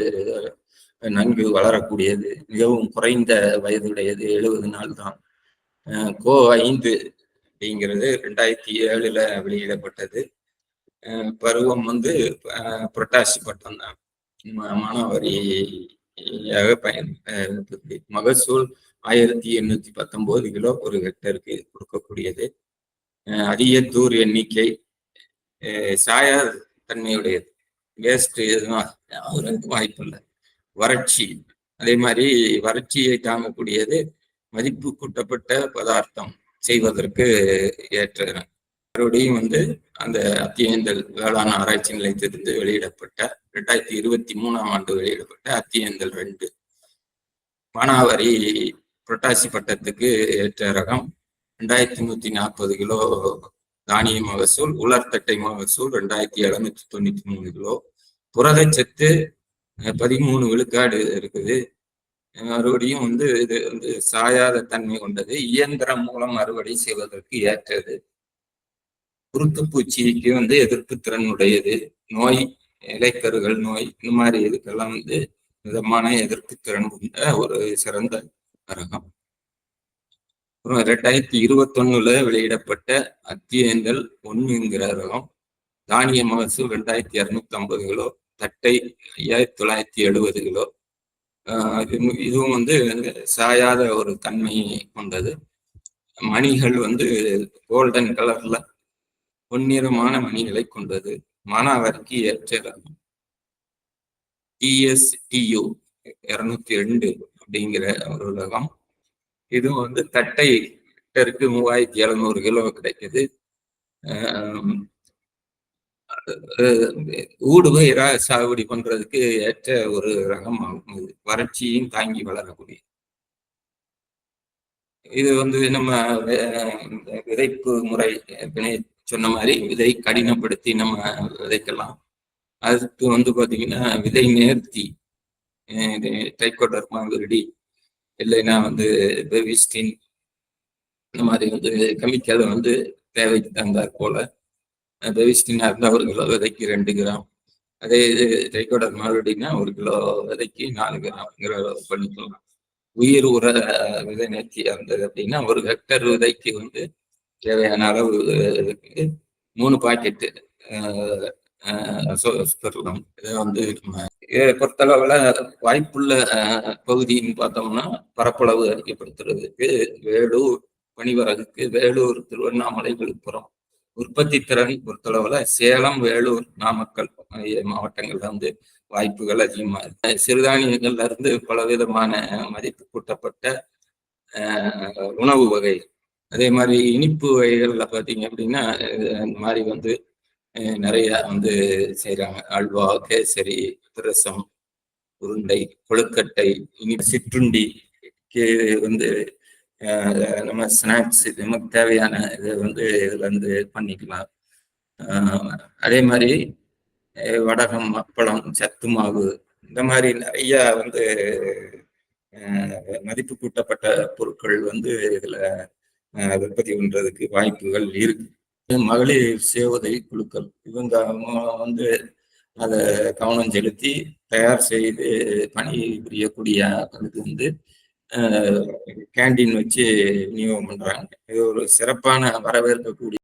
நன்கு வளரக்கூடியது. மிகவும் குறைந்த வயதுடையது, 70 நாள் தான். கோ 5 அப்படிங்கிறது 2007 வெளியிடப்பட்டது. பருவம் வந்து புரட்டாசி பட்டம் தான். மானாவாரியாக மகசூல் 1819 கிலோ ஒரு ஹெக்டருக்கு கொடுக்கக்கூடியது. அதிக தூர் எண்ணிக்கை, சாயா தன்மையுடையது. வேஸ்ட் எதுவும் வாய்ப்பு இல்லை. வறட்சி, அதே மாதிரி வறட்சியை தாங்கக்கூடியது. மதிப்பு கூட்டப்பட்ட பதார்த்தம் செய்வதற்கு ஏற்ற. மறுபடியும் வந்து அந்த அத்தியந்தல் வேளாண் ஆராய்ச்சி நிலையத்திலிருந்து வெளியிடப்பட்ட 2023 வெளியிடப்பட்ட அத்தியந்தல் 2 மானாவாரி புரட்டாசி பட்டத்துக்கு ஏற்ற ரகம். 2140 கிலோ தானிய மகசூல். உலர்த்தட்டை மகசூல் 2793 கிலோ. புரதச்சத்து 13 விழுக்காடு இருக்குது. மறுபடியும் வந்து இது வந்து சாயாத தன்மை கொண்டது. இயந்திரம் மூலம் அறுவடை செய்வதற்கு ஏற்றது. குருத்துப்பூச்சிக்கு வந்து எதிர்ப்பு திறன் உடையது. நோய், இலைக்கருகள் நோய், இந்த மாதிரி இதுக்கெல்லாம் வந்து விதமான எதிர்ப்பு திறன் கொண்ட ஒரு சிறந்த ரகம். அப்புறம் 2021 வெளியிடப்பட்ட அத்தியந்தல் 1ங்கிற ரகம். தானிய மகசூல் 2250 கிலோ. தட்டை 5970 கிலோ. இதுவும் வந்து சாயாத ஒரு தன்மை கொண்டது. மணிகள் வந்து கோல்டன் கலர்ல பொன்னிறமான மணிகளை கொண்டது. மானாவாரிக்கு ஏற்ற ரகம். TSTU 202 அப்படிங்கிற ஒரு ரகம். இதுவும் வந்து தட்டை ஹெக்டருக்கு 3700 கிலோ கிடைக்குது. ஊடுபயிரா சாகுபடி பண்றதுக்கு ஏற்ற ஒரு ரகம் ஆகும். வறட்சியும் தாங்கி வளரக்கூடிய. இது வந்து நம்ம விதைப்பு முறை சொன்ன மாதிரி விதை கடினப்படுத்தி நம்ம விதைக்கலாம். அதுக்கு வந்து பாத்தீங்கன்னா விதை நேர்த்தி, ட்ரைகோடர்மா விரிடி, இல்லைன்னா வந்து பெவிஸ்டின், இந்த மாதிரி வந்து கெமிக்கல் வந்து தேவைக்கு தந்தார் போல. பெவிஸ்டினா இருந்தால் 1 கிலோ விதைக்கு 2 கிராம். அதே இது ட்ரைகோடர்மா விரிடினா 1 கிலோ விதைக்கு 4 கிராம்ங்கிற பண்ணிக்கலாம். உயிர் உர விதை நேர்த்தியா இருந்தது அப்படின்னா 1 ஹெக்டர் விதைக்கு வந்து தேவையான அளவு 3 பாக்கெட்டு பெறலாம். இதை வந்து பொறுத்தளவுல வாய்ப்புள்ள பகுதின்னு பார்த்தோம்னா பரப்பளவு அதிகப்படுத்துறதுக்கு வேலூர், பனிவரகுக்கு வேலூர், திருவண்ணாமலை, விழுப்புரம். உற்பத்தி திறன் பொறுத்தளவுல சேலம், வேலூர், நாமக்கல் மாவட்டங்கள்ல வந்து வாய்ப்புகள் அதிகமா இருக்கு. சிறுதானியங்கள்ல இருந்து பல விதமான மதிப்பு கூட்டப்பட்ட உணவு வகை, அதே மாதிரி இனிப்பு வகைகள்ல பார்த்தீங்க அப்படின்னா இந்த மாதிரி வந்து நிறைய வந்து செய்யறாங்க. அல்வா, கேசரி, அதிரசம், உருண்டை, கொழுக்கட்டை, சிற்றுண்டி வந்து நம்ம ஸ்நாக்ஸ் நமக்கு தேவையான இதை வந்து இதுல இருந்து பண்ணிக்கலாம். அதே மாதிரி வடகம், அப்பளம், சத்து மாவு, இந்த மாதிரி நிறைய வந்து மதிப்பு கூட்டப்பட்ட பொருட்கள் வந்து இதுல உற்பத்தி பண்றதுக்கு வாய்ப்புகள் இருக்கு. மகளிர் சேவதை குழுக்கள் இவங்க வந்து அதை கவனம் செலுத்தி தயார் செய்து பணி புரியக்கூடிய இது வந்து கேண்டீன் வச்சு விநியோகம் பண்றாங்க. இது ஒரு சிறப்பான வரவேற்கக்கூடிய